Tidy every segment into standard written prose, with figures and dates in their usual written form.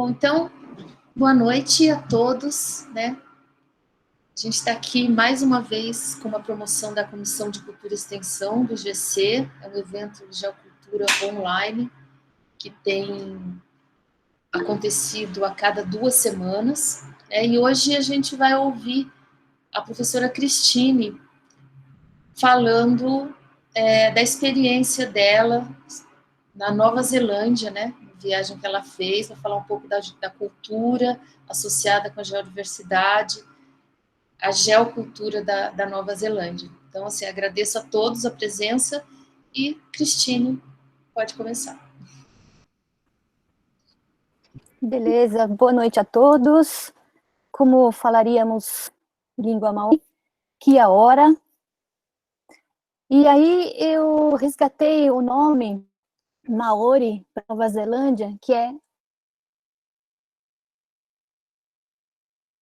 Bom, então, boa noite a todos, né? A gente está aqui mais uma vez com uma promoção da Comissão de Cultura e Extensão do GC, é um evento de geocultura online que tem acontecido a cada 2 semanas, né? E hoje a gente vai ouvir a professora Cristine falando da experiência dela na Nova Zelândia, né? Viagem que ela fez, vai falar um pouco da cultura associada com a geodiversidade, a geocultura da Nova Zelândia. Então, assim, agradeço a todos a presença e, Cristine, pode começar. Beleza, boa noite a todos. Como falaríamos língua maori, kia ora. E aí eu resgatei o nome Maori para Nova Zelândia, que é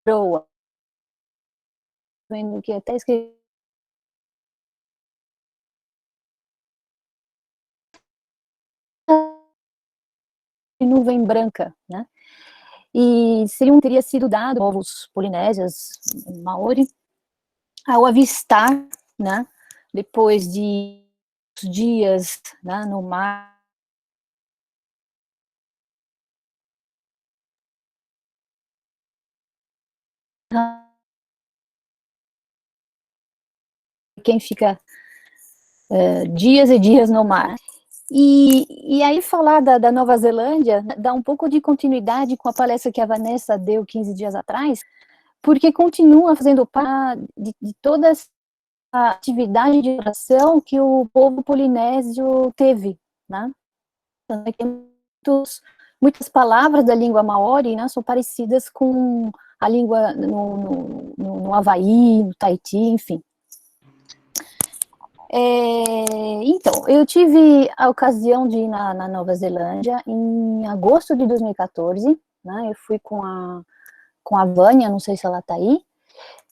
Roa. Vendo que até escrevi nuvem branca, né? E teria sido dado aos povos polinésios Maori ao avistar, né? Depois de dias, né, no mar, quem fica dias e dias no mar. E aí falar da Nova Zelândia dá um pouco de continuidade com a palestra que a Vanessa deu 15 dias atrás, porque continua fazendo parte de toda essa atividade de oração que o povo polinésio teve, né? Então, tem muitas palavras da língua maori, né, são parecidas com a língua no Havaí, no Tahiti, enfim. Então, eu tive a ocasião de ir na Nova Zelândia em agosto de 2014, né, eu fui com a Vânia, não sei se ela está aí,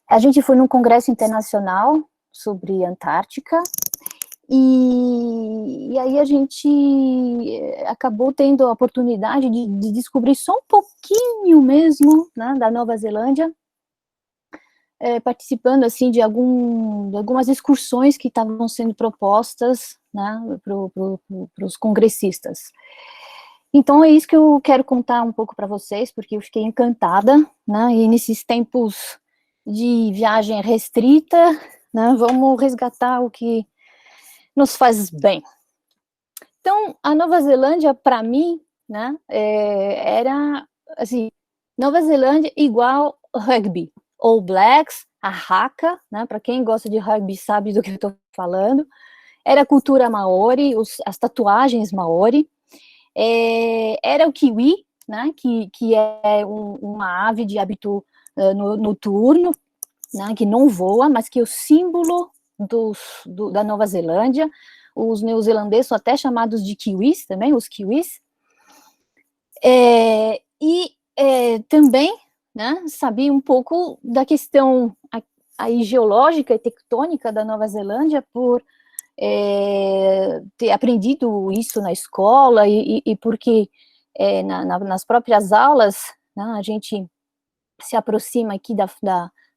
a gente foi num congresso internacional sobre Antártica, e aí a gente acabou tendo a oportunidade de descobrir só um pouquinho mesmo, né, da Nova Zelândia, participando assim de algumas excursões que estavam sendo propostas, né, para os congressistas. Então é isso que eu quero contar um pouco para vocês, porque eu fiquei encantada, né, e nesses tempos de viagem restrita, né, vamos resgatar o que nos faz bem. Então, a Nova Zelândia, para mim, né, era, assim, Nova Zelândia igual rugby. All Blacks, a haka, né, para quem gosta de rugby sabe do que eu estou falando, era a cultura maori, as tatuagens maori, era o kiwi, né, que é uma ave de hábito noturno, né, que não voa, mas que é o símbolo da Nova Zelândia. Os neozelandeses são até chamados de kiwis também, os kiwis. Também, né, sabia um pouco da questão aí geológica e tectônica da Nova Zelândia por ter aprendido isso na escola e porque nas próprias aulas, né, a gente se aproxima aqui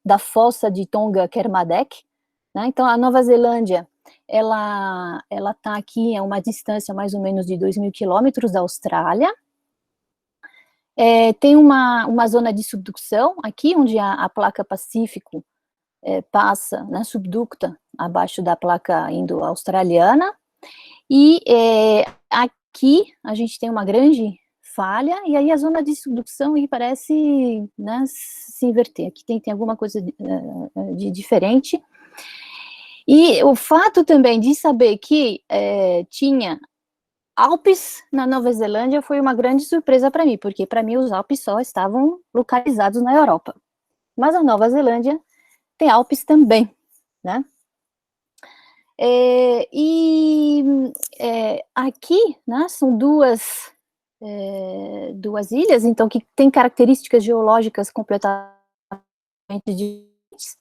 da fossa de Tonga Kermadec, né? Então a Nova Zelândia ela está aqui a uma distância mais ou menos de 2.000 quilômetros da Austrália. Tem uma zona de subducção aqui, onde a placa Pacífico passa, né, subducta, abaixo da placa indo-australiana, e aqui a gente tem uma grande falha, e aí a zona de subducção aí parece, né, se inverter, aqui tem alguma coisa de diferente. E o fato também de saber que tinha Alpes na Nova Zelândia foi uma grande surpresa para mim, porque para mim os Alpes só estavam localizados na Europa. Mas a Nova Zelândia tem Alpes também, né? Aqui, né, são duas ilhas, então, que têm características geológicas completamente diferentes.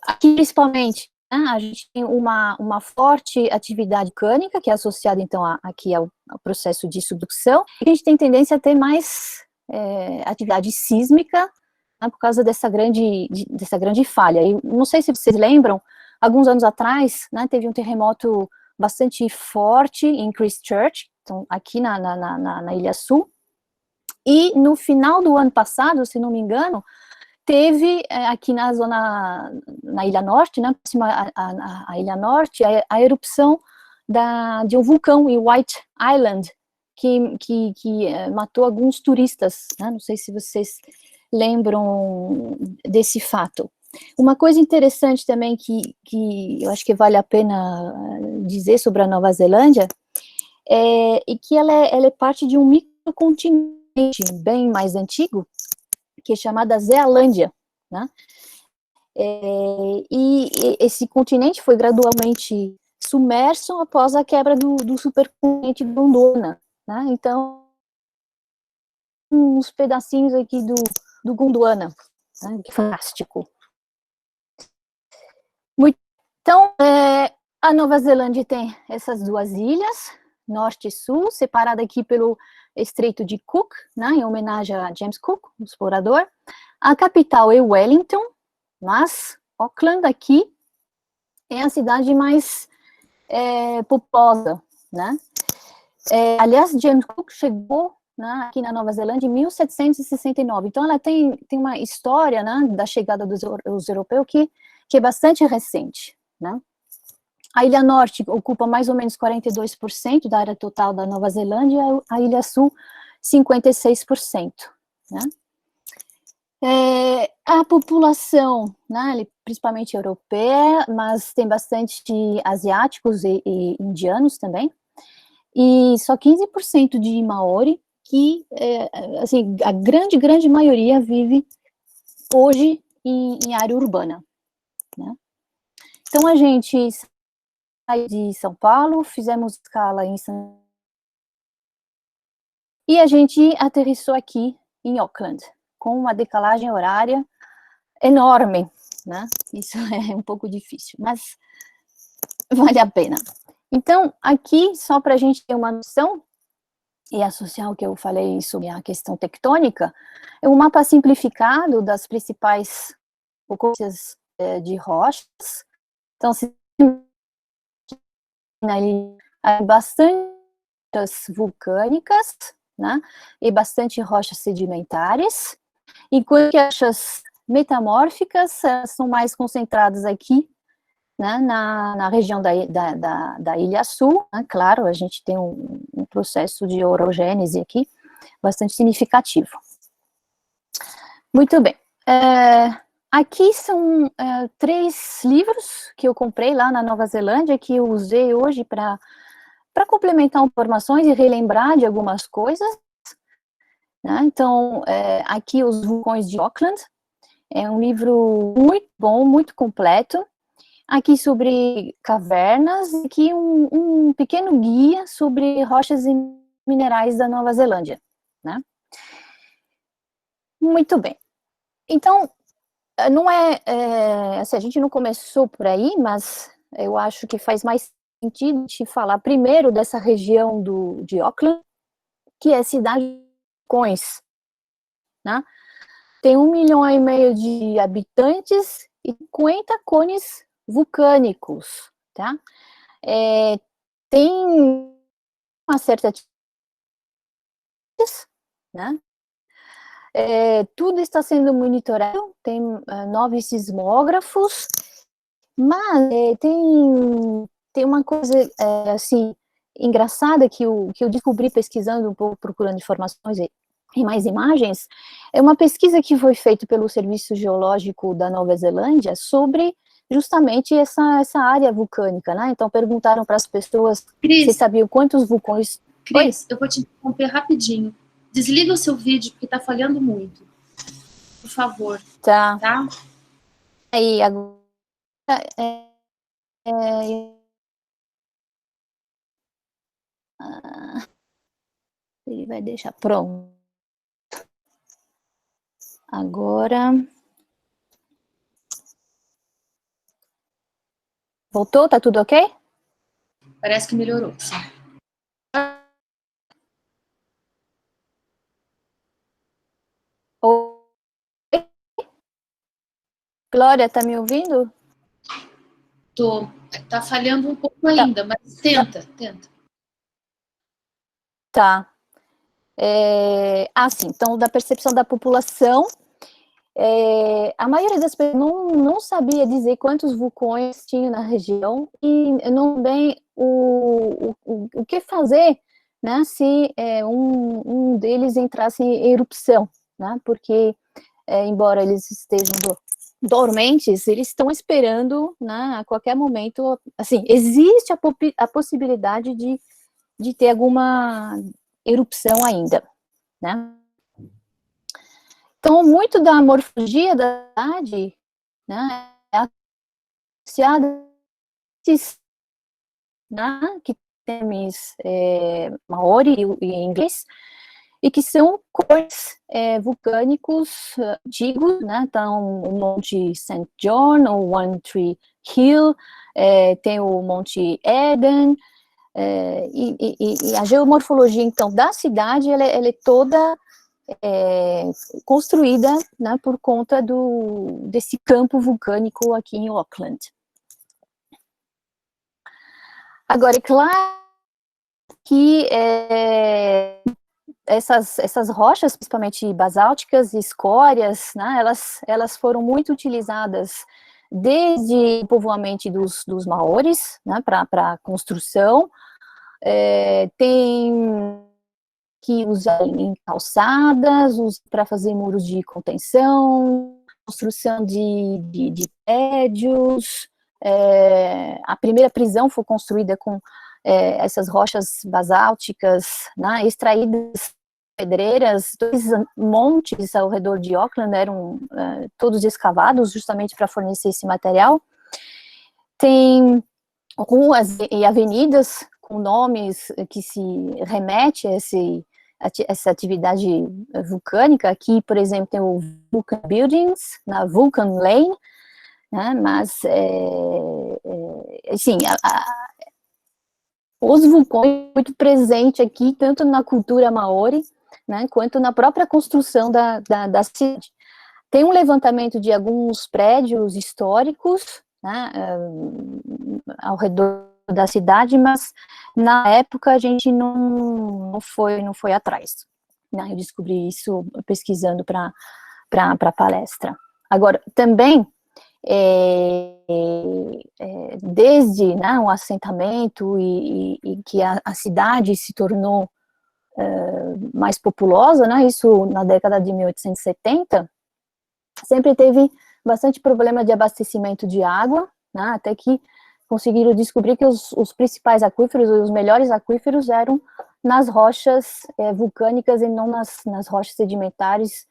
Aqui, principalmente, A gente tem uma forte atividade vulcânica, que é associada, então, aqui ao processo de subdução, e a gente tem tendência a ter mais atividade sísmica, né, por causa dessa grande falha. E não sei se vocês lembram, alguns anos atrás, né, teve um terremoto bastante forte em Christchurch, então, aqui na Ilha Sul, e no final do ano passado, se não me engano, teve aqui na Ilha Norte, né, próxima à Ilha Norte, a erupção de um vulcão em White Island, que matou alguns turistas, né, não sei se vocês lembram desse fato. Uma coisa interessante também que eu acho que vale a pena dizer sobre a Nova Zelândia é que ela é parte de um microcontinente bem mais antigo, que é chamada Zealândia, né? E esse continente foi gradualmente submerso após a quebra do supercontinente Gondwana, né? Então, uns pedacinhos aqui do Gondwana, né? Que fantástico. Então, a Nova Zelândia tem essas duas ilhas, norte e sul, separada aqui pelo Estreito de Cook, né, em homenagem a James Cook, o explorador. A capital é Wellington, mas Auckland aqui é a cidade mais populosa, né? Aliás, James Cook chegou, né, aqui na Nova Zelândia em 1769, então ela tem uma história, né, da chegada dos europeus que é bastante recente, né? A Ilha Norte ocupa mais ou menos 42% da área total da Nova Zelândia, a Ilha Sul 56%, né? A população, né, principalmente europeia, mas tem bastante asiáticos e indianos também, e só 15% de Maori, que, assim, a grande maioria vive hoje em área urbana, né? Então, a gente saiu de São Paulo, fizemos escala em São e a gente aterrissou aqui em Auckland, com uma decalagem horária enorme, né? Isso é um pouco difícil, mas vale a pena. Então, aqui, só para a gente ter uma noção, e associar o que eu falei sobre a questão tectônica, é um mapa simplificado das principais ocorrências de rochas. Então, se há bastante vulcânicas, né, e bastante rochas sedimentares, enquanto que as rochas metamórficas são mais concentradas aqui, né, na região da Ilha Sul, né, claro, a gente tem um processo de orogênese aqui, bastante significativo. Muito bem. Aqui são 3 livros que eu comprei lá na Nova Zelândia, que eu usei hoje para complementar informações e relembrar de algumas coisas, né? Então, aqui Os Vulcões de Auckland, é um livro muito bom, muito completo. Aqui sobre cavernas, aqui um pequeno guia sobre rochas e minerais da Nova Zelândia, né? Muito bem. Então, não assim, a gente não começou por aí, mas eu acho que faz mais sentido te falar primeiro dessa região de Auckland, que é a cidade de Vulcões, né? Tem 1,5 milhão de habitantes e 50 cones vulcânicos, tá? Tem uma certa, né? Tudo está sendo monitorado, tem 9 sismógrafos, mas tem uma coisa, assim, engraçada que eu descobri pesquisando um pouco, procurando informações e mais imagens, é uma pesquisa que foi feita pelo Serviço Geológico da Nova Zelândia sobre justamente essa área vulcânica, né? Então perguntaram para as pessoas se sabiam quantos vulcões... Cris, eu vou te interromper rapidinho. Desliga o seu vídeo, porque está falhando muito. Por favor. Tá. Tá? Aí, agora... ele vai deixar pronto. Agora... Voltou? Tá tudo ok? Parece que melhorou, sim. Oi? Glória, tá me ouvindo? Tá falhando um pouco Tá. ainda, mas tenta. Tá. Sim, então, da percepção da população, a maioria das pessoas não sabia dizer quantos vulcões tinha na região e não bem o que fazer, né, se um deles entrasse em erupção, né, porque, embora eles estejam dormentes, eles estão esperando, né, a qualquer momento, assim, existe a possibilidade de ter alguma erupção ainda, né. Então, muito da morfologia da cidade, né, é associada, né, que temos maori e inglês, e que são cores vulcânicos antigos, né, então o Monte St. John, o One Tree Hill, tem o Monte Eden, e a geomorfologia, então, da cidade, ela é toda construída, né, por conta desse campo vulcânico aqui em Auckland. Agora, é claro que essas rochas, principalmente basálticas e escórias, né, elas foram muito utilizadas desde o povoamento dos maores, né, para construção, tem que usar em calçadas, para fazer muros de contenção, construção de prédios. A primeira prisão foi construída com essas rochas basálticas, né, extraídas pedreiras. 2 montes ao redor de Auckland eram todos escavados justamente para fornecer esse material. Tem ruas e avenidas com nomes que se remete a essa atividade vulcânica. Aqui, por exemplo, tem o Vulcan Buildings, na Vulcan Lane, né, mas, assim, os vulcões muito presente aqui, tanto na cultura maori, né, quanto na própria construção da cidade. Tem um levantamento de alguns prédios históricos, né, ao redor da cidade, mas na época a gente não foi atrás, né, eu descobri isso pesquisando para a palestra. Agora, também, desde, né, o assentamento e que a cidade se tornou mais populosa, né, isso na década de 1870, sempre teve bastante problema de abastecimento de água, né, até que conseguiram descobrir que os principais aquíferos, os melhores aquíferos eram nas rochas vulcânicas e não nas rochas sedimentares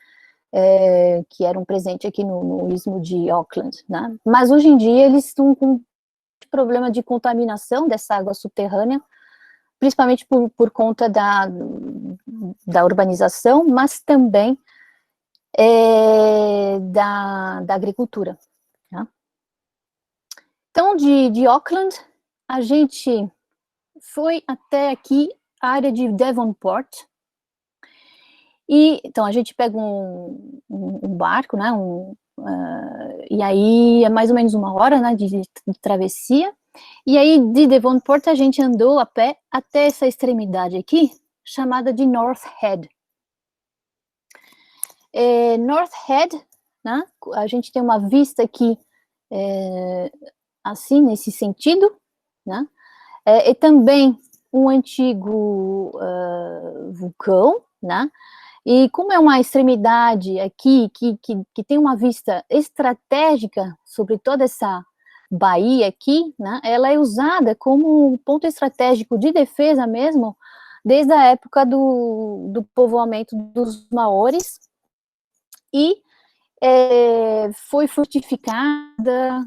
que eram presentes aqui no istmo de Auckland, né. Mas hoje em dia eles estão com problema de contaminação dessa água subterrânea, principalmente por conta da urbanização, mas também da agricultura. Tá? Então, de Auckland, a gente foi até aqui, a área de Devonport, e então a gente pega um barco, né, e aí é mais ou menos 1 hora, né, de travessia, e aí de Devonport a gente andou a pé até essa extremidade aqui, chamada de North Head. North Head, né, a gente tem uma vista aqui, assim, nesse sentido, né, e também um antigo vulcão, né, e como é uma extremidade aqui, que tem uma vista estratégica sobre toda essa baía aqui, né, ela é usada como um ponto estratégico de defesa mesmo, desde a época do povoamento dos maores, e foi fortificada,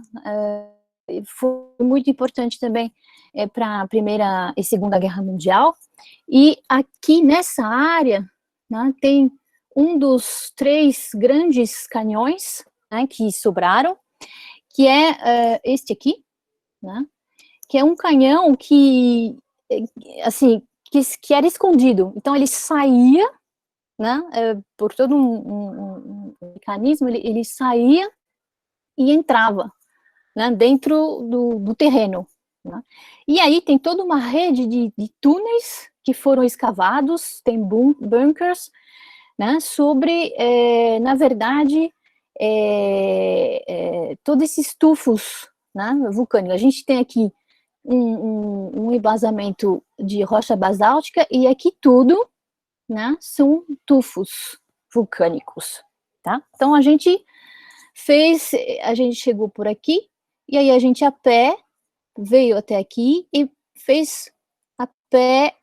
foi muito importante também para a Primeira e Segunda Guerra Mundial, e aqui nessa área, né, tem um dos 3 grandes canhões, né, que sobraram, que é este aqui, né? Que é um canhão que, assim, que era escondido. Então, ele saía, né, por todo um mecanismo, ele saía e entrava, né, dentro do terreno. Né? E aí tem toda uma rede de túneis que foram escavados, tem bunkers, né, sobre, na verdade, todos esses tufos, né, vulcânicos. A gente tem aqui um embasamento de rocha basáltica e aqui tudo, né, são tufos vulcânicos, tá? Então a gente chegou por aqui e aí a gente a pé veio até aqui e fez a pé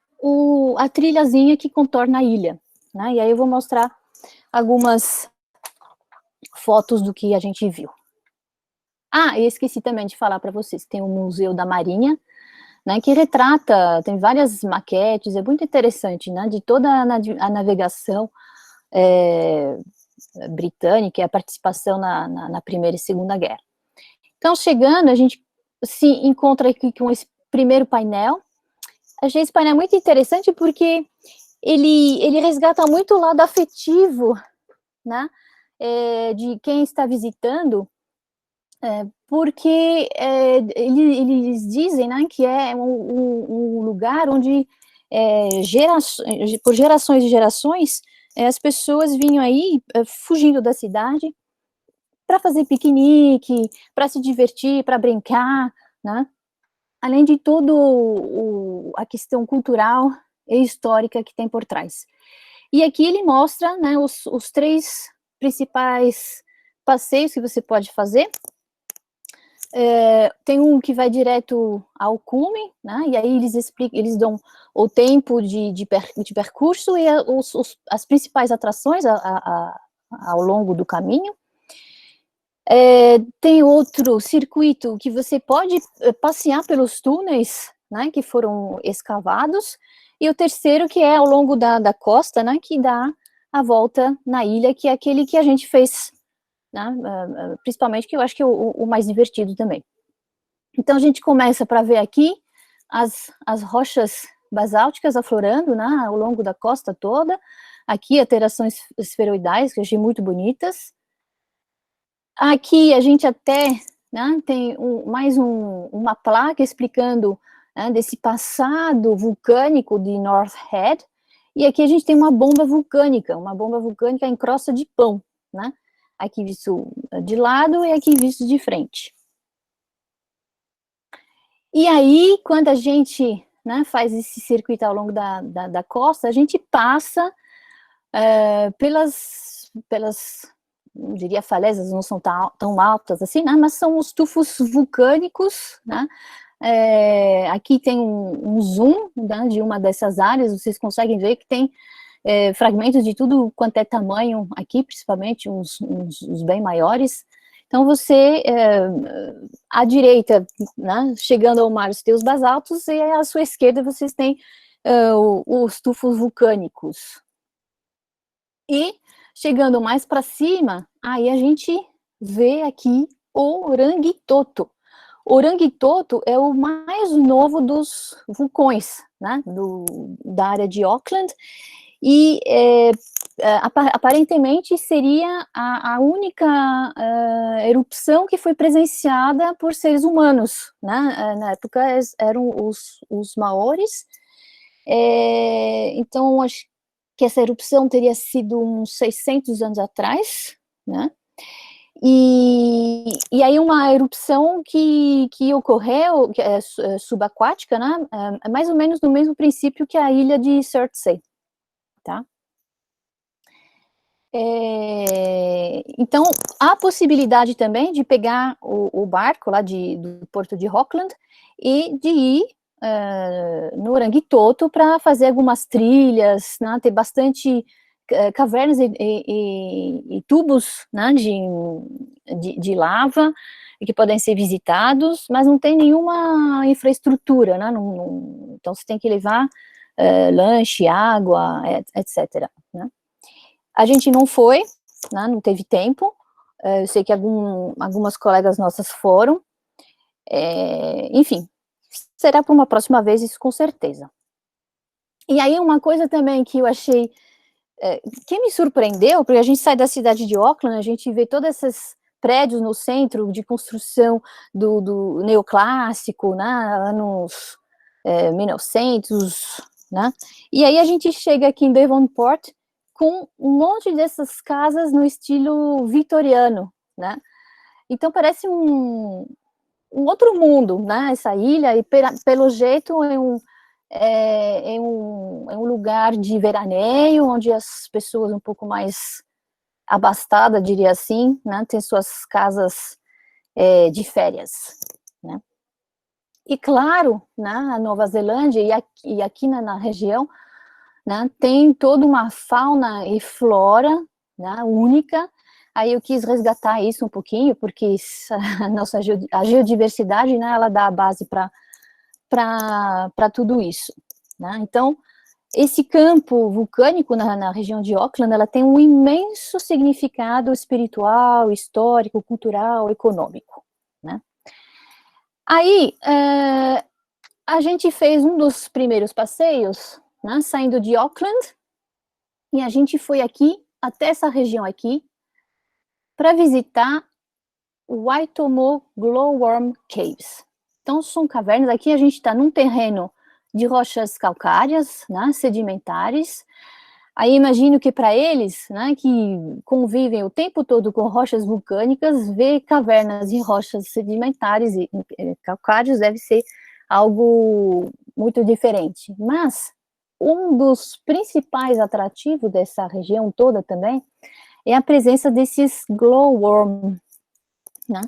a trilhazinha que contorna a ilha, né? E aí eu vou mostrar algumas fotos do que a gente viu. Ah, e esqueci também de falar para vocês, tem o Museu da Marinha, né, que retrata, tem várias maquetes, é muito interessante, né, de toda a navegação britânica e a participação na Primeira e Segunda Guerra. Então, chegando, a gente se encontra aqui com esse primeiro painel. Achei esse painel muito interessante porque ele resgata muito o lado afetivo, né, de quem está visitando, porque eles dizem, né, que é um lugar onde por gerações e gerações as pessoas vinham aí fugindo da cidade para fazer piquenique, para se divertir, para brincar, né? Além de todo a questão cultural e histórica que tem por trás. E aqui ele mostra, né, os 3 principais passeios que você pode fazer. Tem um que vai direto ao cume, né, e aí eles dão o tempo de percurso e as principais atrações ao longo do caminho. Tem outro circuito que você pode passear pelos túneis, né, que foram escavados, e o terceiro que é ao longo da costa, né, que dá a volta na ilha, que é aquele que a gente fez, né, principalmente, que eu acho que é o mais divertido também. Então, a gente começa para ver aqui as rochas basálticas aflorando, né, ao longo da costa toda, aqui alterações esferoidais, que eu achei muito bonitas. Aqui a gente até, né, tem mais uma placa explicando, né, desse passado vulcânico de North Head, e aqui a gente tem uma bomba vulcânica em crosta de pão, né, aqui visto de lado e aqui visto de frente. E aí, quando a gente, né, faz esse circuito ao longo da costa, a gente passa pelas, não diria falésias, não são tão altas assim, né, mas são os tufos vulcânicos, né. Aqui tem um zoom, né, de uma dessas áreas, vocês conseguem ver que tem fragmentos de tudo quanto é tamanho aqui, principalmente uns bem maiores. Então, você, à direita, né, chegando ao mar, você tem os basaltos, e à sua esquerda vocês têm os tufos vulcânicos. E, chegando mais para cima, aí a gente vê aqui o Orangitoto. Orangitoto é o mais novo dos vulcões, né, da área de Auckland, e aparentemente seria a única erupção que foi presenciada por seres humanos, né? Na época eram os maores, então acho que essa erupção teria sido uns 600 anos atrás, né? E aí uma erupção que ocorreu, que é subaquática, né? É mais ou menos no mesmo princípio que a ilha de Surtsey, tá? Então, há possibilidade também de pegar o barco lá do porto de Auckland e de ir no Orangitoto para fazer algumas trilhas, né, ter bastante cavernas e tubos, né, de lava que podem ser visitados, mas não tem nenhuma infraestrutura, né, então você tem que levar lanche, água, etc., né. A gente não foi, né, não teve tempo, eu sei que algumas colegas nossas foram, Enfim, será para uma próxima vez, isso com certeza. E aí uma coisa também que eu achei, que me surpreendeu, porque a gente sai da cidade de Auckland, a gente vê todos esses prédios no centro de construção do neoclássico, né, anos 1900, né, e aí a gente chega aqui em Devonport com um monte dessas casas no estilo vitoriano, né, então parece um outro mundo, né, essa ilha, e pelo jeito é um lugar de veraneio, onde as pessoas um pouco mais abastadas, diria assim, né, têm suas casas de férias, né. E claro, né, a Nova Zelândia e aqui na região, né, tem toda uma fauna e flora, né, única. Aí eu quis resgatar isso um pouquinho, porque a geodiversidade, né, ela dá a base para tudo isso, né. Então, esse campo vulcânico na região de Auckland, ela tem um imenso significado espiritual, histórico, cultural, econômico, né. Aí, a gente fez um dos primeiros passeios, né, saindo de Auckland, e a gente foi aqui, até essa região aqui, para visitar o Waitomo Glowworm Caves. Então, são cavernas, aqui a gente está num terreno de rochas calcárias, né, sedimentares. Aí imagino que para eles, né, que convivem o tempo todo com rochas vulcânicas, ver cavernas e rochas sedimentares e calcários deve ser algo muito diferente. Mas um dos principais atrativos dessa região toda também é a presença desses glowworm, né?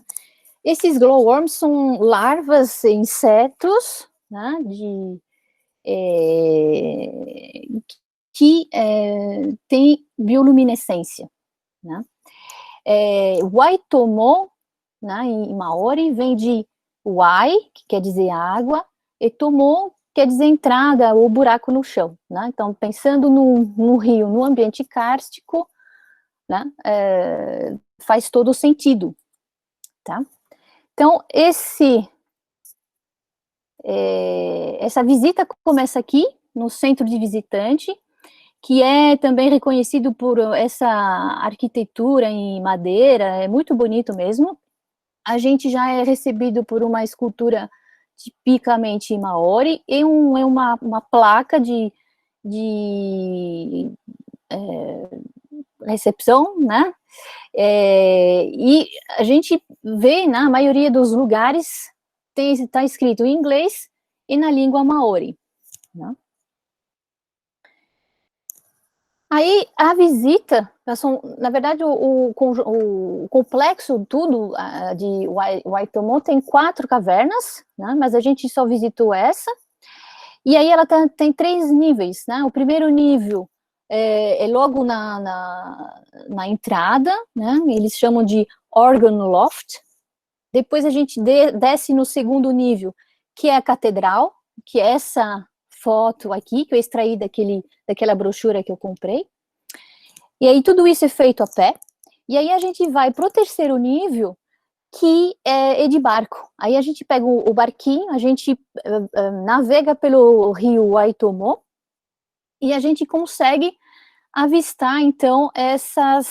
Esses glowworms são larvas, insetos, né, que tem bioluminescência, né? Waitomo, né, em Maori, vem de wai, que quer dizer água, e tomo quer dizer entrada ou buraco no chão, né? Então, pensando no rio, no ambiente kárstico, né, faz todo o sentido, tá? Então, essa visita começa aqui, no centro de visitante, que é também reconhecido por essa arquitetura em madeira, é muito bonito mesmo. A gente já é recebido por uma escultura tipicamente maori e uma placa de recepção, né? E a gente vê, na maioria dos lugares, está escrito em inglês e na língua maori, né? Aí a visita, na verdade, o complexo tudo de Waitomo tem 4 cavernas, né? Mas a gente só visitou essa. E aí ela tem 3 níveis, né? O primeiro nível é logo na entrada, né? Eles chamam de Organ Loft. Depois a gente desce no segundo nível, que é a catedral, que é essa foto aqui, que eu extraí daquela brochura que eu comprei. E aí tudo isso é feito a pé. E aí a gente vai para o terceiro nível, que é de barco. Aí a gente pega o barquinho, a gente navega pelo rio Waitomo, e a gente consegue avistar, então, essa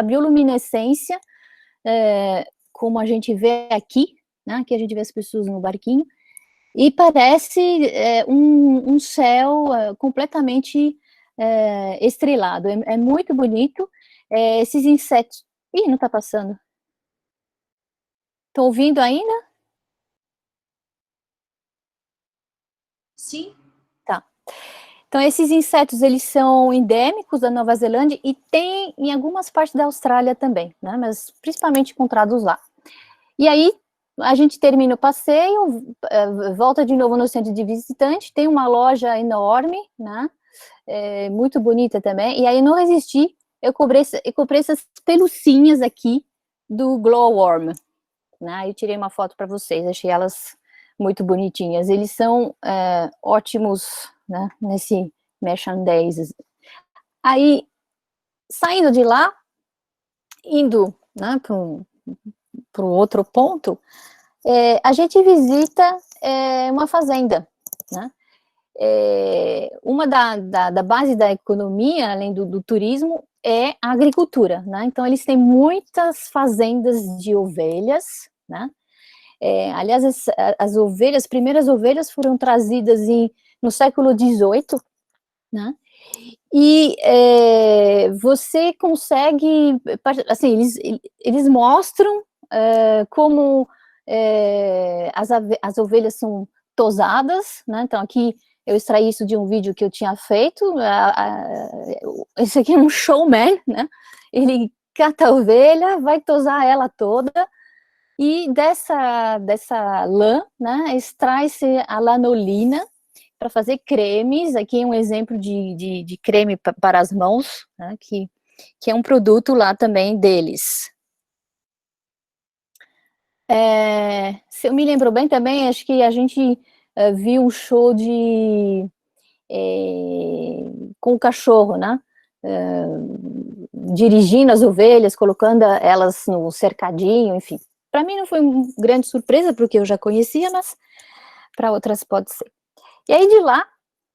bioluminescência, como a gente vê aqui, né? Aqui a gente vê as pessoas no barquinho, e parece um céu completamente estrelado. É muito bonito. Esses insetos... Ih, não está passando. Estão ouvindo ainda? Sim. Tá. Então, esses insetos, eles são endêmicos da Nova Zelândia e tem em algumas partes da Austrália também, né? Mas principalmente encontrados lá. E aí, a gente termina o passeio, volta de novo no centro de visitante, tem uma loja enorme, né? Muito bonita também. E aí, não resisti, eu comprei essas pelucinhas aqui do Glowworm, né? Eu tirei uma foto para vocês, achei elas muito bonitinhas. Eles são ótimos, né, nesse merchandise. Aí, saindo de lá, indo, né, o outro ponto, a gente visita uma fazenda, né? Uma da base da economia, além do turismo, é a agricultura, né? Então, eles têm muitas fazendas de ovelhas, né? Aliás, as primeiras ovelhas foram trazidas no século XVIII, né? E você consegue, assim, eles mostram como as ovelhas são tosadas, né? Então, aqui eu extraí isso de um vídeo que eu tinha feito. Esse aqui é um showman, né? Ele cata a ovelha, vai tosar ela toda, e dessa lã, né, extrai-se a lanolina para fazer cremes. Aqui é um exemplo de creme para as mãos, né, que é um produto lá também deles. Se eu me lembro bem também, acho que a gente viu um show com o cachorro, né? Dirigindo as ovelhas, colocando elas no cercadinho, enfim. Para mim não foi uma grande surpresa, porque eu já conhecia, mas para outras pode ser. E aí de lá,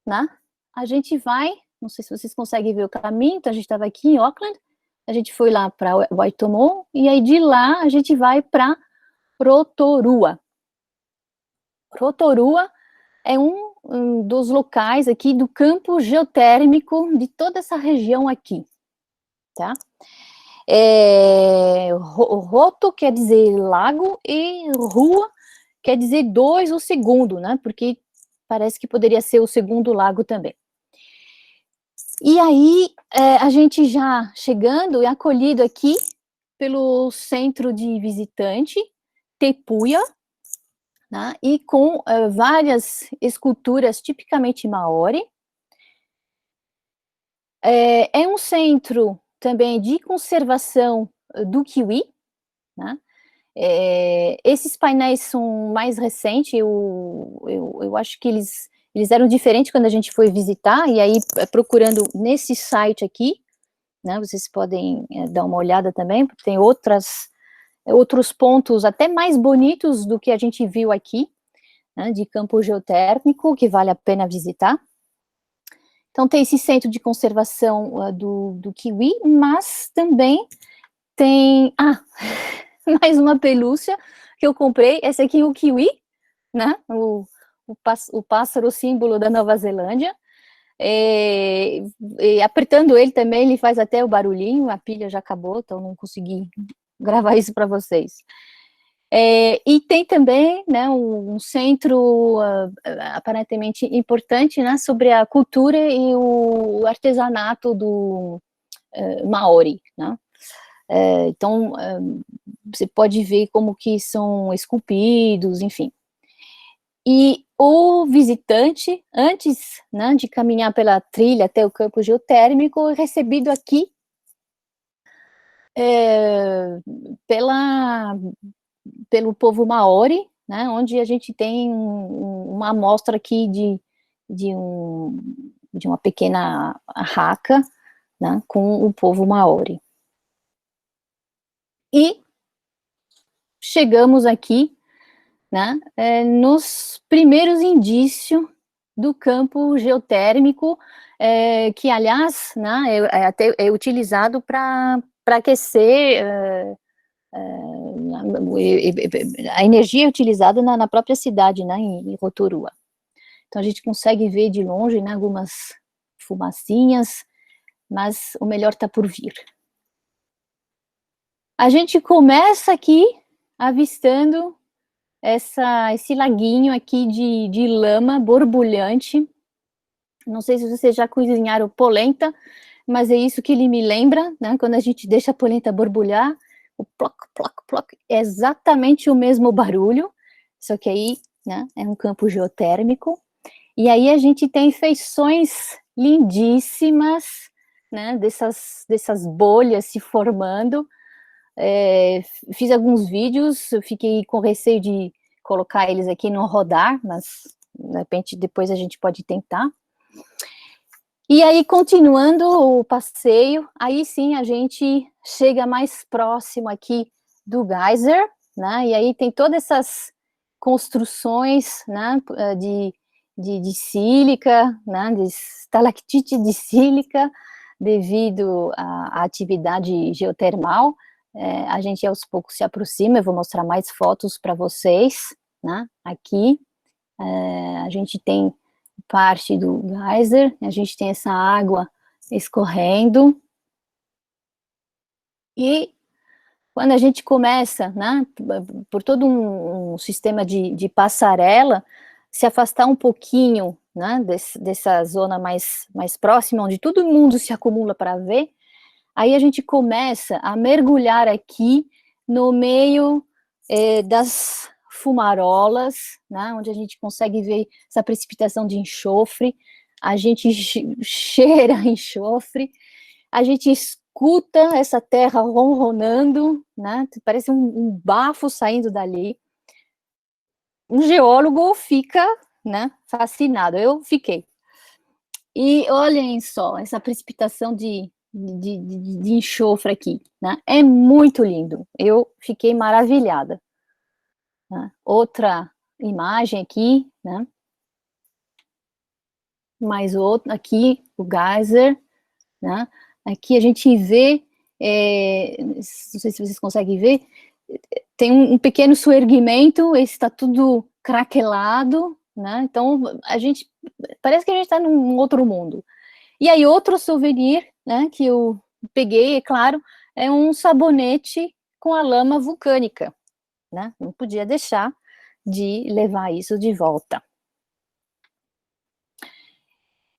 né, a gente vai, não sei se vocês conseguem ver o caminho, então a gente estava aqui em Auckland, a gente foi lá para Waitomo, e aí de lá a gente vai para Rotorua. Rotorua é um dos locais aqui do campo geotérmico de toda essa região aqui, tá? Roto quer dizer lago e rua quer dizer 2, o segundo, né? Porque parece que poderia ser o segundo lago também. E aí, a gente já chegando e acolhido aqui pelo centro de visitante, Tepuia, né? E com várias esculturas tipicamente maori. É um centro também de conservação do kiwi, né? Esses painéis são mais recentes, eu acho que eles eram diferentes quando a gente foi visitar, e aí procurando nesse site aqui, né, vocês podem dar uma olhada também, porque tem outros pontos até mais bonitos do que a gente viu aqui, né, de campo geotérmico, que vale a pena visitar. Então tem esse centro de conservação do kiwi, mas também tem... mais uma pelúcia que eu comprei, esse aqui é o kiwi, né, o pássaro símbolo da Nova Zelândia, e apertando ele também, ele faz até o barulhinho, a pilha já acabou, então não consegui gravar isso para vocês. E tem também, né, um centro aparentemente importante, né, sobre a cultura e o artesanato do Maori, né. Então, você pode ver como que são esculpidos, enfim. E o visitante, antes, né, de caminhar pela trilha até o campo geotérmico, é recebido aqui pelo povo Maori, né, onde a gente tem uma amostra aqui de uma pequena raca, né, com o povo Maori. E chegamos aqui, né, nos primeiros indícios do campo geotérmico, que, aliás, né, até é utilizado para aquecer, a energia é utilizada na própria cidade, né, em Rotorua. Então, a gente consegue ver de longe, né, algumas fumacinhas, mas o melhor está por vir. A gente começa aqui avistando esse laguinho aqui de lama borbulhante. Não sei se vocês já cozinharam polenta, mas é isso que ele me lembra, né? Quando a gente deixa a polenta borbulhar, o ploc, ploc, ploc, é exatamente o mesmo barulho, só que aí, né, é um campo geotérmico. E aí a gente tem feições lindíssimas, né, dessas bolhas se formando. Fiz alguns vídeos, eu fiquei com receio de colocar eles aqui no rodar, mas de repente depois a gente pode tentar. E aí, continuando o passeio, aí sim a gente chega mais próximo aqui do geyser, né, e aí tem todas essas construções, né, de sílica, né, de estalactite de sílica, devido à atividade geotermal. A gente aos poucos se aproxima, eu vou mostrar mais fotos para vocês, né, aqui. A gente tem parte do geyser, a gente tem essa água escorrendo, e quando a gente começa, né, por todo um sistema de passarela, se afastar um pouquinho, né, dessa zona mais próxima, onde todo mundo se acumula para ver, aí a gente começa a mergulhar aqui no meio das fumarolas, né, onde a gente consegue ver essa precipitação de enxofre, a gente cheira enxofre, a gente escuta essa terra ronronando, né, parece um bafo saindo dali. Um geólogo fica, né, fascinado, eu fiquei. E olhem só, essa precipitação de enxofre aqui, né, é muito lindo, eu fiquei maravilhada. Né? Outra imagem aqui, né, mais outra, aqui o geyser, né, aqui a gente vê, não sei se vocês conseguem ver, tem um pequeno soerguimento, esse está tudo craquelado, né, então parece que a gente está num outro mundo. E aí outro souvenir, né, que eu peguei, é claro, é um sabonete com a lama vulcânica, né, não podia deixar de levar isso de volta.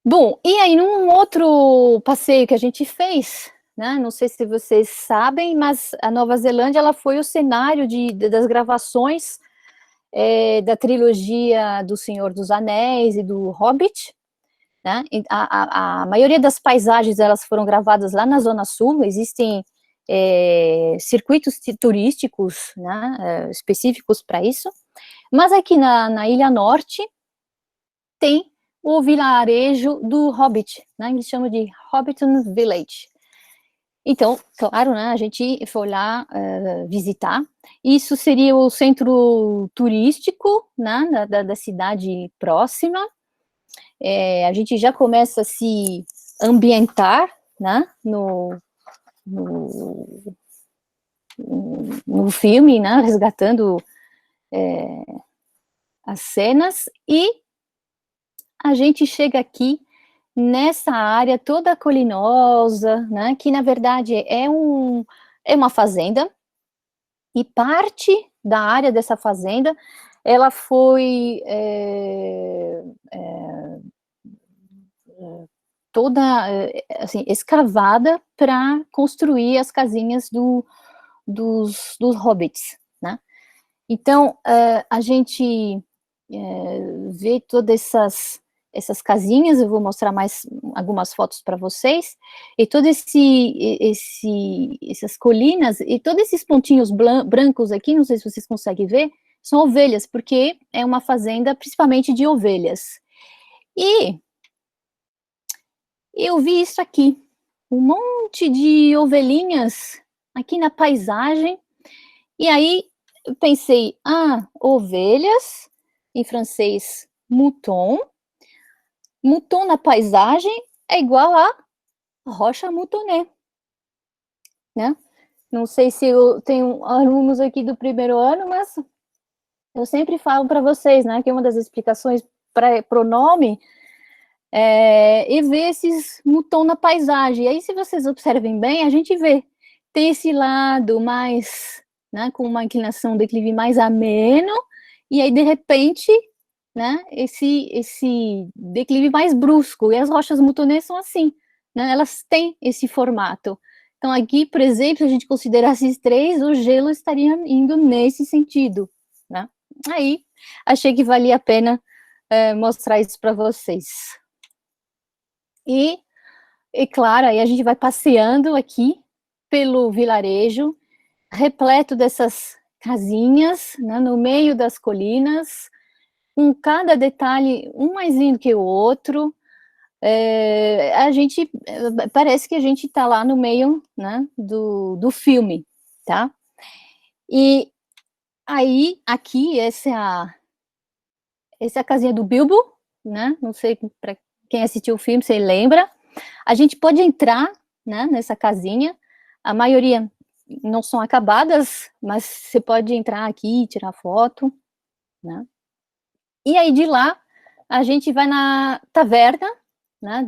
Bom, e aí num outro passeio que a gente fez, né, não sei se vocês sabem, mas a Nova Zelândia, ela foi o cenário das gravações da trilogia do Senhor dos Anéis e do Hobbit, né, a maioria das paisagens, elas foram gravadas lá na Zona Sul, existem circuitos turísticos, né, específicos para isso, mas aqui na Ilha Norte tem o vilarejo do Hobbit, né, eles chamam de Hobbiton Village. Então, claro, né, a gente foi lá visitar, isso seria o centro turístico, né, da cidade próxima, a gente já começa a se ambientar, né, no filme, né, resgatando as cenas, e a gente chega aqui nessa área toda colinosa, né, que na verdade é uma fazenda, e parte da área dessa fazenda, ela foi toda, assim, escavada para construir as casinhas dos hobbits, né? Então, a gente vê todas essas casinhas, eu vou mostrar mais algumas fotos para vocês, e todas essas colinas, e todos esses pontinhos brancos aqui, não sei se vocês conseguem ver, são ovelhas, porque é uma fazenda principalmente de ovelhas. E eu vi isso aqui, um monte de ovelhinhas aqui na paisagem, e aí eu pensei, ovelhas, em francês, mouton, mouton na paisagem é igual a rocha moutonné, né? Não sei se eu tenho alunos aqui do primeiro ano, mas eu sempre falo para vocês, né, que uma das explicações para o nome e ver esses mouton na paisagem. E aí, se vocês observem bem, a gente vê, tem esse lado mais, né, com uma inclinação, declive mais ameno, e aí, de repente, né, esse declive mais brusco, e as rochas moutonnées são assim, né, elas têm esse formato. Então, aqui, por exemplo, se a gente considerasse esses três, o gelo estaria indo nesse sentido, né. Aí, achei que valia a pena mostrar isso para vocês. E claro, aí a gente vai passeando aqui pelo vilarejo, repleto dessas casinhas, né, no meio das colinas, com cada detalhe, um mais lindo que o outro. A gente, parece que a gente está lá no meio, né, do filme, tá? E aí, aqui, essa é a casinha do Bilbo, né? Não sei para quem assistiu o filme, você lembra. A gente pode entrar, né, nessa casinha. A maioria não são acabadas, mas você pode entrar aqui e tirar foto, né? E aí, de lá, a gente vai na taverna, né,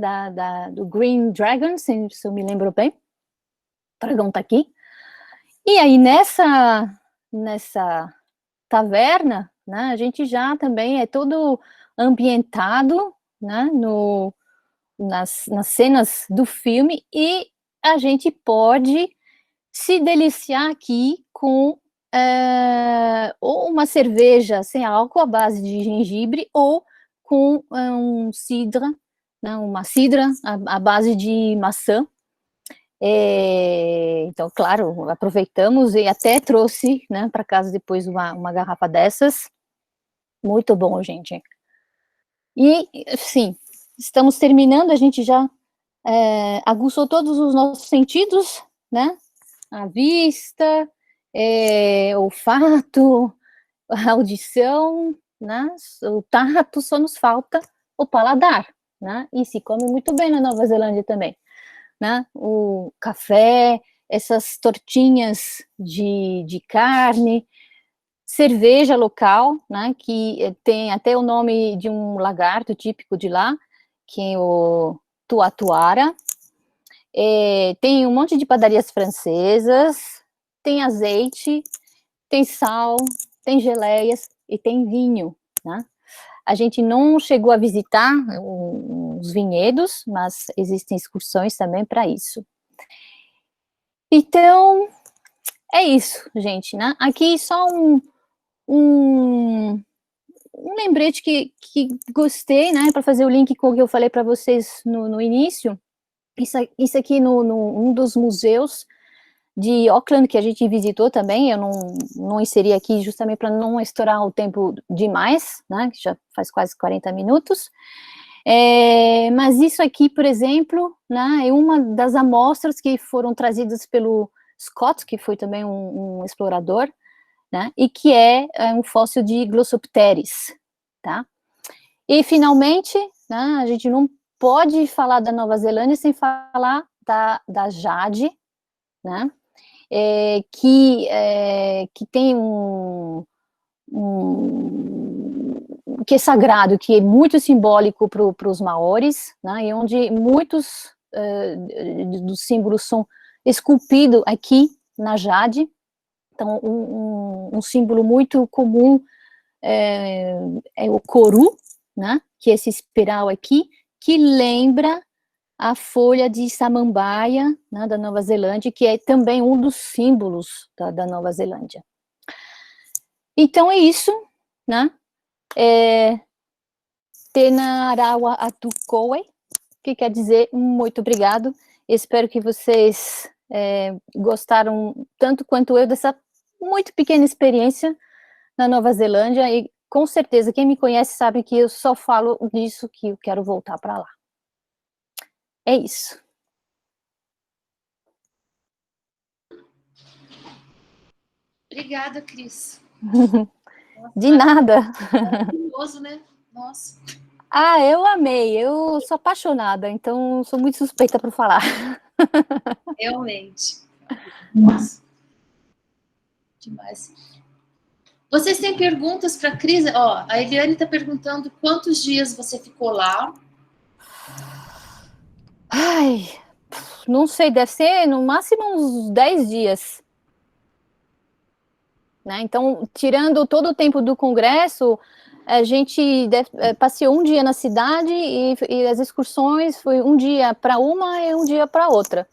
do Green Dragon, se eu me lembro bem. O dragão tá aqui. E aí, nessa taverna, né, a gente já também é todo ambientado, né, nas cenas do filme, e a gente pode se deliciar aqui com ou uma cerveja sem álcool à base de gengibre, ou com um cidra, né, uma cidra à base de maçã. Então, claro, aproveitamos e até trouxe, né, para casa depois uma garrafa dessas. Muito bom, gente. E, sim, estamos terminando, a gente já aguçou todos os nossos sentidos, né? A vista, olfato, a audição, né? O tato, só nos falta o paladar, né? E se come muito bem na Nova Zelândia também, né? O café, essas tortinhas de carne, cerveja local, né? Que tem até o nome de um lagarto típico de lá, que é o tuatuara. Tem um monte de padarias francesas, tem azeite, tem sal, tem geleias e tem vinho, né? A gente não chegou a visitar os vinhedos, mas existem excursões também para isso. Então, é isso, gente, né? Aqui só um lembrete que gostei, né, para fazer o link com o que eu falei para vocês no início. Isso aqui um dos museus de Auckland que a gente visitou também, eu não inseri aqui justamente para não estourar o tempo demais, né, que já faz quase 40 minutos, mas isso aqui, por exemplo, né, é uma das amostras que foram trazidas pelo Scott, que foi também um explorador, né, e que é um fóssil de Glossopteris, tá? E, finalmente, né, a gente não pode falar da Nova Zelândia sem falar da jade, né, que tem que é sagrado, que é muito simbólico para os maoris, né, e onde muitos dos símbolos são esculpidos aqui na jade. Então, um símbolo muito comum é o coru, né, que é esse espiral aqui, que lembra a folha de samambaia, né, da Nova Zelândia, que é também um dos símbolos da Nova Zelândia. Então, é isso, né, Tēnā rawa atu koe, que quer dizer muito obrigado. Espero que vocês gostaram tanto quanto eu dessa muito pequena experiência na Nova Zelândia, e com certeza quem me conhece sabe que eu só falo disso, que eu quero voltar para lá. É isso. Obrigada, Cris. De nada. Maravilhoso, né? Nossa. Ah, eu amei, eu sou apaixonada, então sou muito suspeita para falar. Realmente. Nossa. Demais. Vocês têm perguntas para a Cris? Ó, a Eliane está perguntando quantos dias você ficou lá. Ai, não sei, deve ser no máximo uns 10 dias. Né? Então, tirando todo o tempo do congresso, a gente passeou um dia na cidade e as excursões foi um dia para uma e um dia para outra.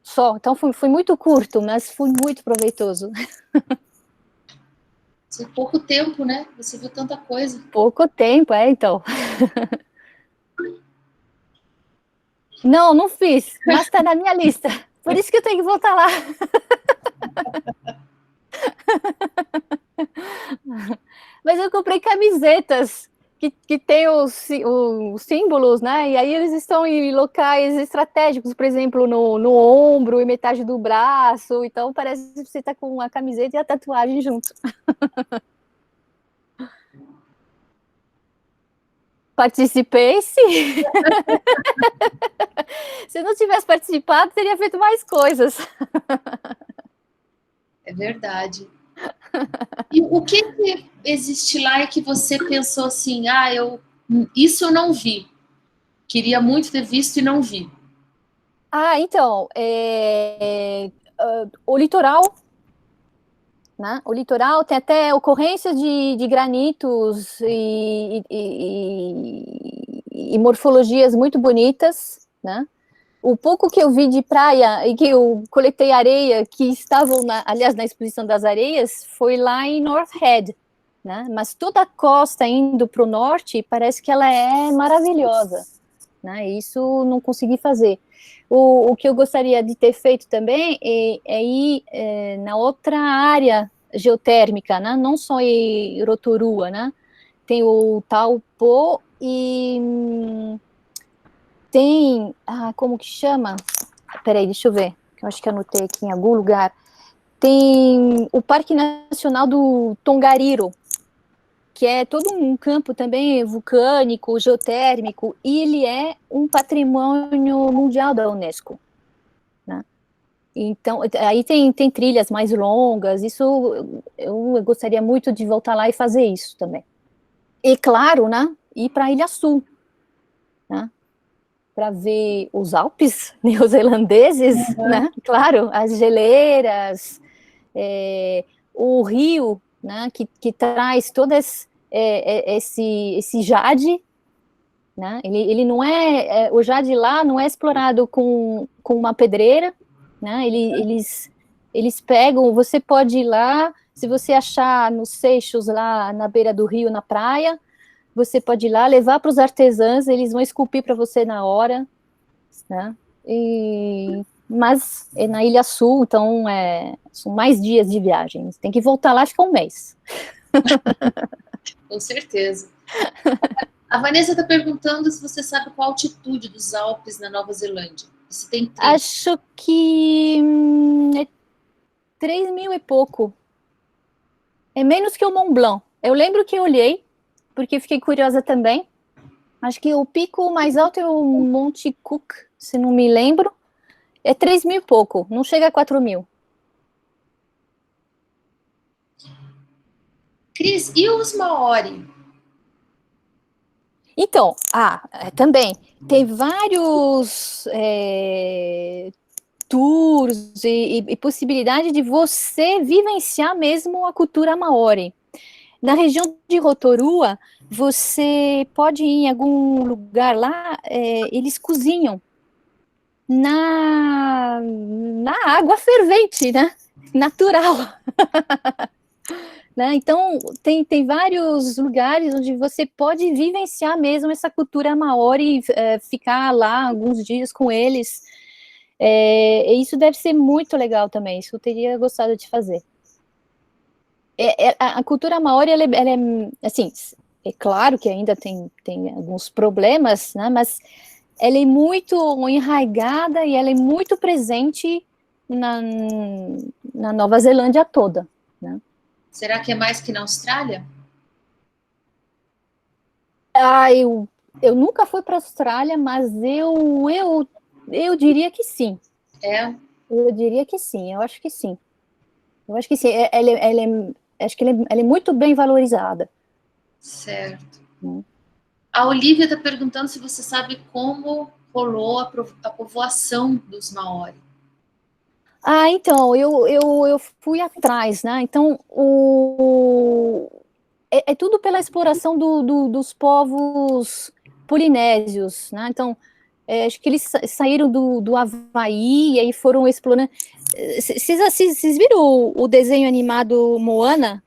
Só. Então, foi muito curto, mas foi muito proveitoso. Foi pouco tempo, né? Você viu tanta coisa. Pouco tempo, então. Não fiz, mas está na minha lista. Por isso que eu tenho que voltar lá. Mas eu comprei camisetas que tem os símbolos, né? E aí eles estão em locais estratégicos, por exemplo, no ombro e metade do braço. Então parece que você está com a camiseta e a tatuagem junto. Participei, sim. Se eu não tivesse participado, teria feito mais coisas. É verdade. E o que existe lá e que você pensou assim, isso eu não vi. Queria muito ter visto e não vi. Então, o litoral, né? O litoral tem até ocorrências de granitos e morfologias muito bonitas, né? O pouco que eu vi de praia e que eu coletei areia, que estavam, aliás, na exposição das areias, foi lá em North Head, né? Mas toda a costa indo para o norte, parece que ela é maravilhosa, né? Isso não consegui fazer. O que eu gostaria de ter feito também é ir na outra área geotérmica, né? Não só em Rotorua, né? Tem o Taupo e tem, como que chama? Peraí, deixa eu ver, eu acho que anotei aqui em algum lugar. Tem o Parque Nacional do Tongariro, que é todo um campo também vulcânico, geotérmico, e ele é um patrimônio mundial da Unesco, né? Então, aí tem trilhas mais longas, isso eu gostaria muito de voltar lá e fazer isso também. E claro, né, ir para a Ilha Sul, né, para ver os Alpes neozelandeses, né, claro, as geleiras, o rio, né, que traz todo esse jade, né, ele não o jade lá não é explorado com uma pedreira, né, eles pegam, você pode ir lá, se você achar nos seixos lá na beira do rio, na praia, você pode ir lá, levar para os artesãos, eles vão esculpir para você na hora, né, mas é na Ilha Sul, então são mais dias de viagem, tem que voltar lá, fica um mês. Com certeza. A Vanessa está perguntando se você sabe qual a altitude dos Alpes na Nova Zelândia. Se tem trilha. Acho que é 3.000 e pouco. É menos que o Mont Blanc. Eu lembro que eu olhei, porque fiquei curiosa também. Acho que o pico mais alto é o Monte Cook, se não me lembro. É 3.000 e pouco, não chega a 4.000. Cris, e os Maori? Então, também, tem vários tours e possibilidade de você vivenciar mesmo a cultura Maori. Na região de Rotorua, você pode ir em algum lugar lá, eles cozinham na água fervente, né? Natural. Né? Então, tem vários lugares onde você pode vivenciar mesmo essa cultura maori, ficar lá alguns dias com eles. E isso deve ser muito legal também, isso eu teria gostado de fazer. A cultura maori, ela é, assim, é claro que ainda tem alguns problemas, né, mas ela é muito enraizada e ela é muito presente na Nova Zelândia toda, né. Será que é mais que na Austrália? Eu nunca fui para a Austrália, mas eu diria que sim. Eu diria que sim, eu acho que sim. Eu acho que sim, acho que ela é muito bem valorizada. Certo. A Olivia está perguntando se você sabe como rolou a povoação dos Maori. Então, eu fui atrás, né? Então, é tudo pela exploração dos povos polinésios, né? Então, acho que eles saíram do Havaí e aí foram explorando. Vocês viram o desenho animado Moana?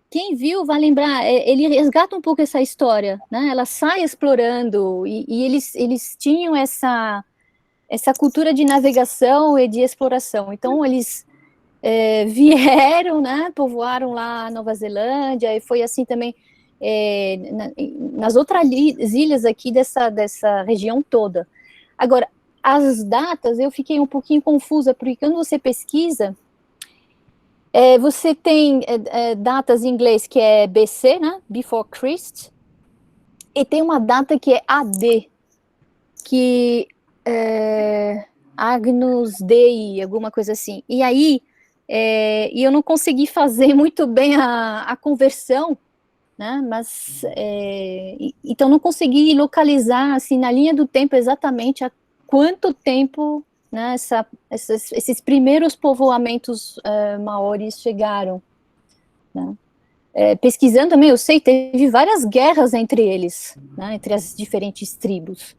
Quem viu vai lembrar, ele resgata um pouco essa história, né? Ela sai explorando e eles tinham essa cultura de navegação e de exploração. Então, eles vieram, né? Povoaram lá a Nova Zelândia e foi assim também nas outras ilhas aqui dessa região toda. Agora, as datas, eu fiquei um pouquinho confusa, porque quando você pesquisa, você tem datas em inglês que é BC, né? Before Christ, e tem uma data que é AD, que é Agnus Dei, alguma coisa assim. E aí, e eu não consegui fazer muito bem a conversão, né? Mas, então não consegui localizar, assim, na linha do tempo exatamente há quanto tempo, né, esses primeiros povoamentos maoris chegaram, né? Pesquisando também, eu sei, teve várias guerras entre eles, né, entre as diferentes tribos.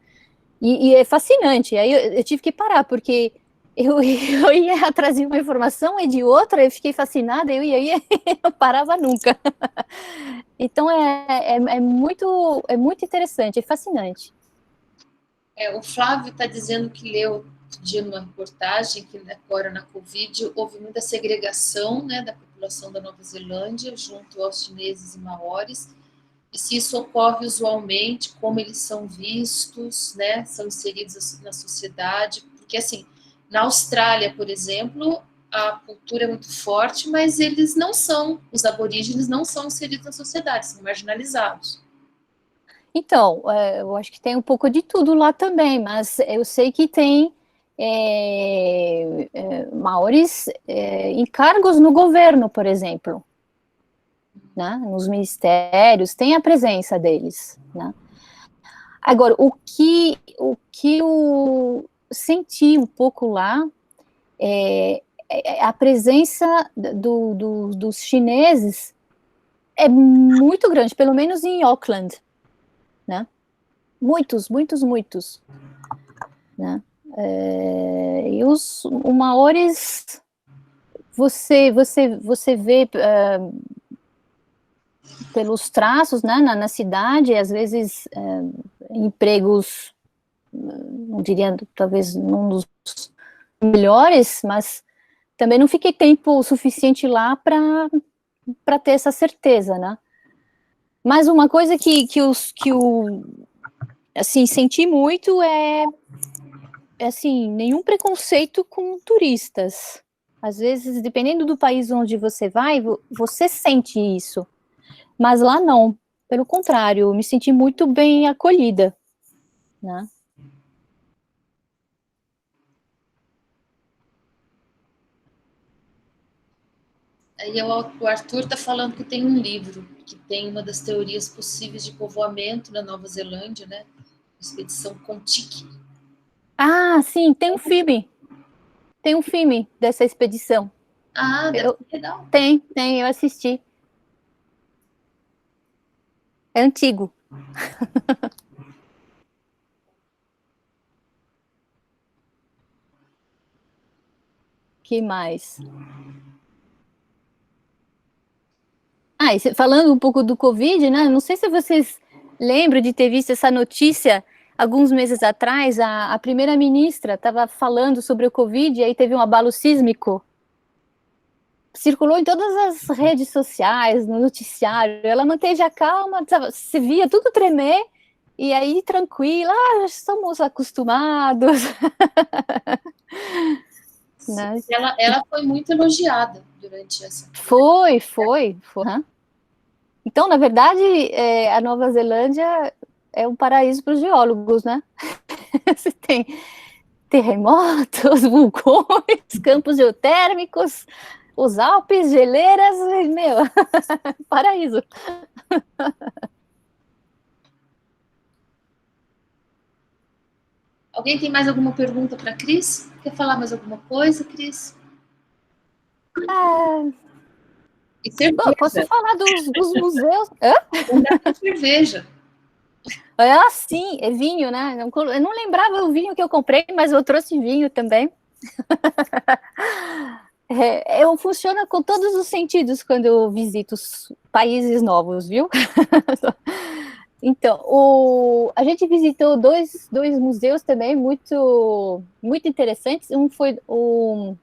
E é fascinante. Aí eu tive que parar, porque eu ia atrás de uma informação e de outra, eu fiquei fascinada, eu ia, eu parava nunca. Então é muito interessante, é fascinante. O Flávio está dizendo que leu outro dia numa reportagem que agora na Covid houve muita segregação, né, da população da Nova Zelândia junto aos chineses e maoris, e se isso ocorre usualmente, como eles são vistos, né, são inseridos na sociedade, porque assim, na Austrália, por exemplo, a cultura é muito forte, mas eles não são, os aborígenes não são inseridos na sociedade, são marginalizados. Então, eu acho que tem um pouco de tudo lá também, mas eu sei que tem maoris em cargos no governo, por exemplo, né? Nos ministérios, tem a presença deles, né? Agora, o que eu senti um pouco lá é a presença dos chineses é muito grande, pelo menos em Auckland, né? Muitos, né? E os maoris, você vê pelos traços, né, na cidade, às vezes empregos, não diria, talvez num dos melhores, mas também não fiquei tempo suficiente lá para ter essa certeza, né? Mas uma coisa que eu assim, senti muito assim, nenhum preconceito com turistas. Às vezes, dependendo do país onde você vai, você sente isso. Mas lá não. Pelo contrário, eu me senti muito bem acolhida, né? Aí o Arthur está falando que tem um livro que tem uma das teorias possíveis de povoamento na Nova Zelândia, né? Expedição Kon-Tiki. Ah, sim, tem um filme. Tem um filme dessa expedição. Ah, deve ser legal. Tem, eu assisti. É antigo. Que mais? E falando um pouco do Covid, né? Não sei se vocês lembram de ter visto essa notícia alguns meses atrás. A primeira-ministra estava falando sobre o Covid e aí teve um abalo sísmico. Circulou em todas as redes sociais, no noticiário. Ela manteve a calma, se via tudo tremer e aí tranquila. Estamos acostumados. Né? Ela foi muito elogiada durante essa. Foi. Então, na verdade, a Nova Zelândia é um paraíso para os geólogos, né? Você tem terremotos, vulcões, campos geotérmicos, os Alpes, geleiras, meu, paraíso. Alguém tem mais alguma pergunta para a Cris? Quer falar mais alguma coisa, Cris? Bom, posso falar dos museus? Cerveja. Sim, é vinho, né? Eu não lembrava o vinho que eu comprei, mas eu trouxe vinho também. Eu funciono com todos os sentidos quando eu visito os países novos, viu? Então, a gente visitou dois museus também muito interessantes. Um foi o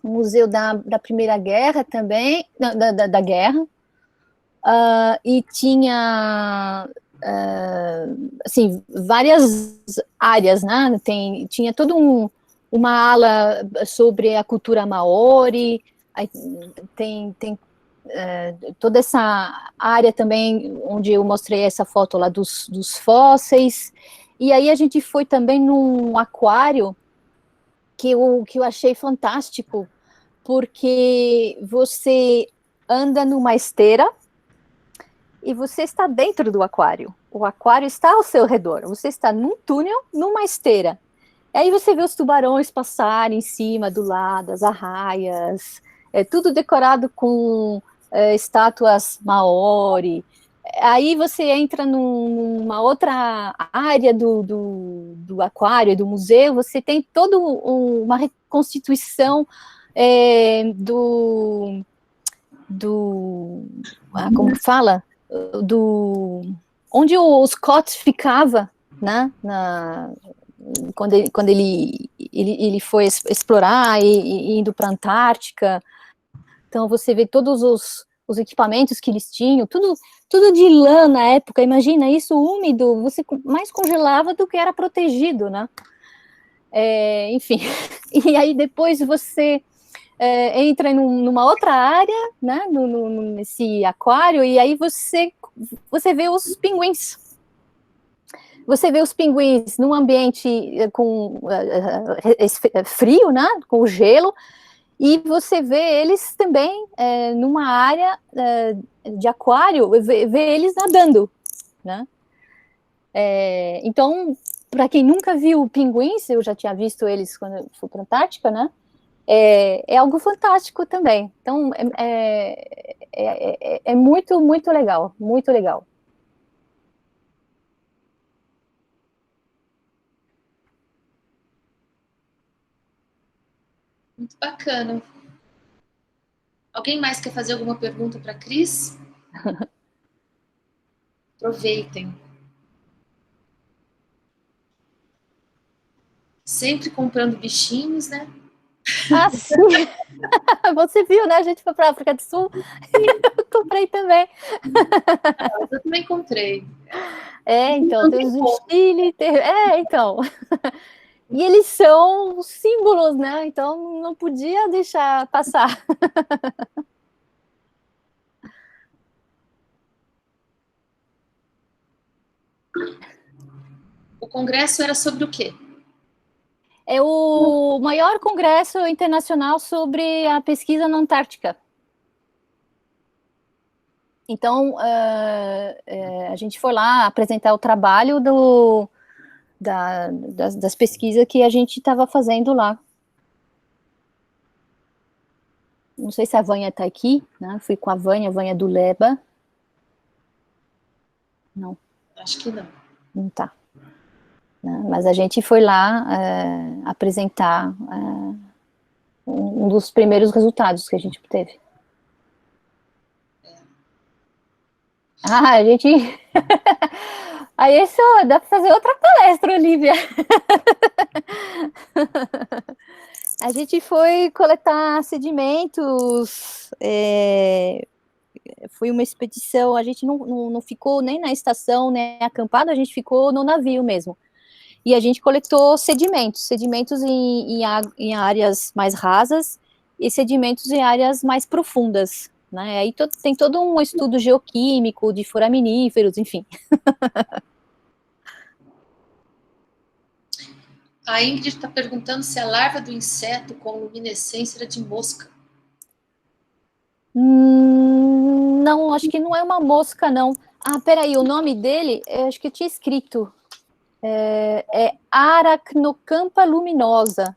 Museu da Primeira Guerra também, da Guerra. e tinha assim, várias áreas, né? Tinha toda uma ala sobre a cultura maori, aí tem toda essa área também, onde eu mostrei essa foto lá dos fósseis, e aí a gente foi também num aquário que eu achei fantástico, porque você anda numa esteira e você está dentro do aquário. O aquário está ao seu redor. Você está num túnel, numa esteira. E aí você vê os tubarões passarem em cima, do lado, as arraias, tudo decorado com estátuas maori. Aí você entra numa outra área do aquário, do museu, você tem toda uma reconstituição como que fala? Onde o Scott ficava, né? Quando ele foi explorar e indo para a Antártica. Então você vê todos os equipamentos que eles tinham, tudo de lã na época. Imagina isso úmido, você mais congelava do que era protegido, né? Enfim, e aí depois você entra numa outra área, né, nesse aquário, e aí você vê os pinguins. Você vê os pinguins num ambiente com frio, né, com gelo, e você vê eles também numa área de aquário, vê eles nadando, né? Então, para quem nunca viu pinguins, eu já tinha visto eles quando eu fui para a Antártica, né? É algo fantástico também. Então, é muito, muito legal, muito legal. Muito bacana. Alguém mais quer fazer alguma pergunta para a Cris? Aproveitem. Sempre comprando bichinhos, né? Ah, sim! Você viu, né? A gente foi para a África do Sul. Eu comprei também. Eu também comprei. Então, tem os de Chile, então. E eles são símbolos, né? Então, não podia deixar passar. O congresso era sobre o quê? É o maior congresso internacional sobre a pesquisa na Antártica. Então, a gente foi lá apresentar o trabalho das pesquisas que a gente estava fazendo lá. Não sei se a Vânia está aqui, né? Fui com a Vânia do Leba. Não. Acho que não. Não tá. Mas a gente foi lá apresentar um dos primeiros resultados que a gente teve. A gente... Aí isso dá para fazer outra palestra, Olivia. A gente foi coletar sedimentos, foi uma expedição, a gente não ficou nem na estação, nem acampado, a gente ficou no navio mesmo. E a gente coletou sedimentos em áreas mais rasas e sedimentos em áreas mais profundas, né? Aí tem todo um estudo geoquímico de foraminíferos, enfim. A Ingrid está perguntando se a larva do inseto com luminescência era de mosca. Não, acho que não é uma mosca, não. Ah, peraí, o nome dele, acho que eu tinha escrito. Arachnocampa luminosa.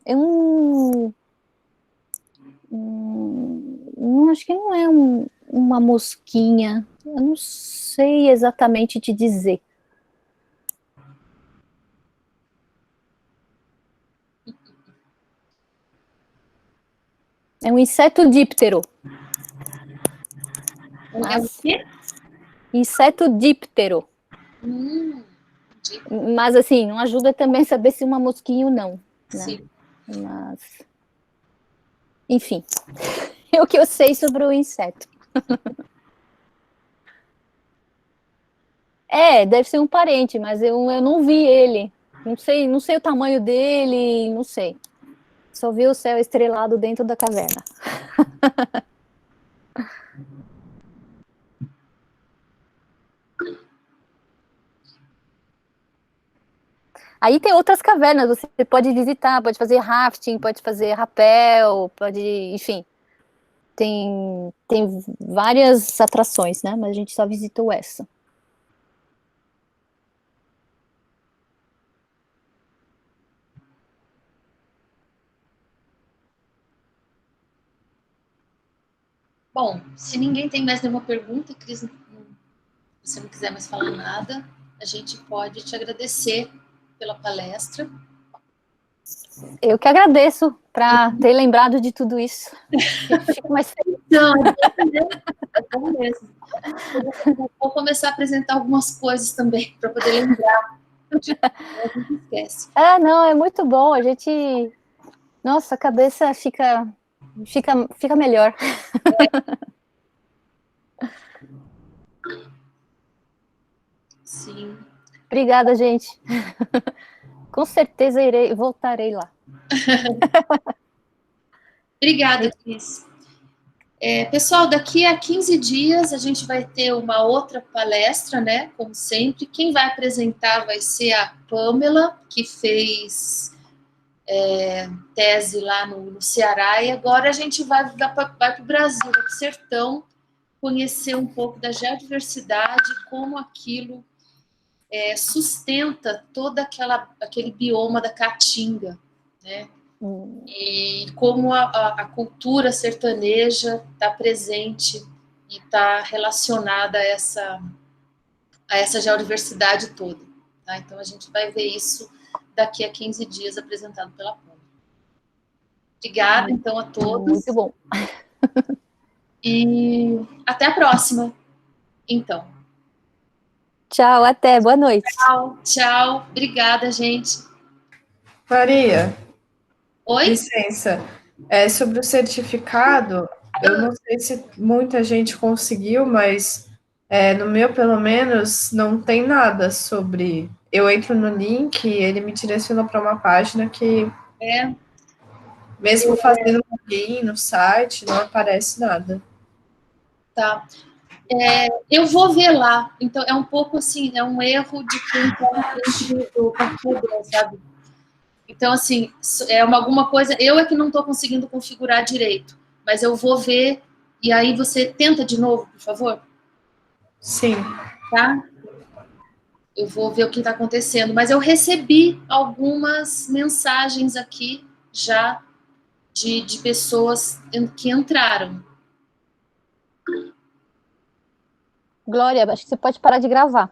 Acho que não é uma mosquinha. Eu não sei exatamente te dizer. É um inseto díptero. É o quê? Inseto díptero. Mas, assim, não ajuda também a saber se é uma mosquinha ou não. Sim. Né? Mas... Enfim, é o que eu sei sobre o inseto. Deve ser um parente, mas eu não vi ele. Não sei o tamanho dele, não sei. Só vi o céu estrelado dentro da caverna. Aí tem outras cavernas, você pode visitar, pode fazer rafting, pode fazer rapel, pode, enfim, tem várias atrações, né? Mas a gente só visitou essa. Bom, se ninguém tem mais nenhuma pergunta, Cris, se você não quiser mais falar nada, a gente pode te agradecer pela palestra. Eu que agradeço para ter lembrado de tudo isso. Fico mais feliz. Não, é bom mesmo. Vou começar a apresentar algumas coisas também, para poder lembrar. A gente esquece. Não, é muito bom. A gente. Nossa, a cabeça fica melhor. Sim. Obrigada, gente. Com certeza voltarei lá. Obrigada, Cris. Pessoal, daqui a 15 dias a gente vai ter uma outra palestra, né? Como sempre. Quem vai apresentar vai ser a Pamela, que fez tese lá no Ceará, e agora a gente vai para o Brasil, vai para o sertão, conhecer um pouco da geodiversidade, como aquilo sustenta todo aquele bioma da Caatinga, né? E como a cultura sertaneja está presente e está relacionada a essa geodiversidade toda. Tá? Então, a gente vai ver isso daqui a 15 dias, apresentado pela Pâmela. Obrigada, então, a todos. Muito bom. E até a próxima, então. Tchau, até. Boa noite. Tchau, tchau. Obrigada, gente. Maria, Oi? licença. Sobre o certificado, eu não sei se muita gente conseguiu, mas no meu, pelo menos, não tem nada sobre. Eu entro no link e ele me direciona para uma página que, mesmo fazendo login no site, não aparece nada. Tá. Eu vou ver lá. Então, é um pouco assim, é um erro de quem está na frente do computador, sabe? Então, assim, alguma coisa. Eu é que não estou conseguindo configurar direito, mas eu vou ver. E aí você tenta de novo, por favor? Sim. Tá? Eu vou ver o que está acontecendo. Mas eu recebi algumas mensagens aqui já de pessoas que entraram. Glória, acho que você pode parar de gravar.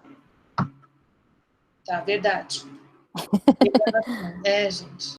Tá, verdade. Gente.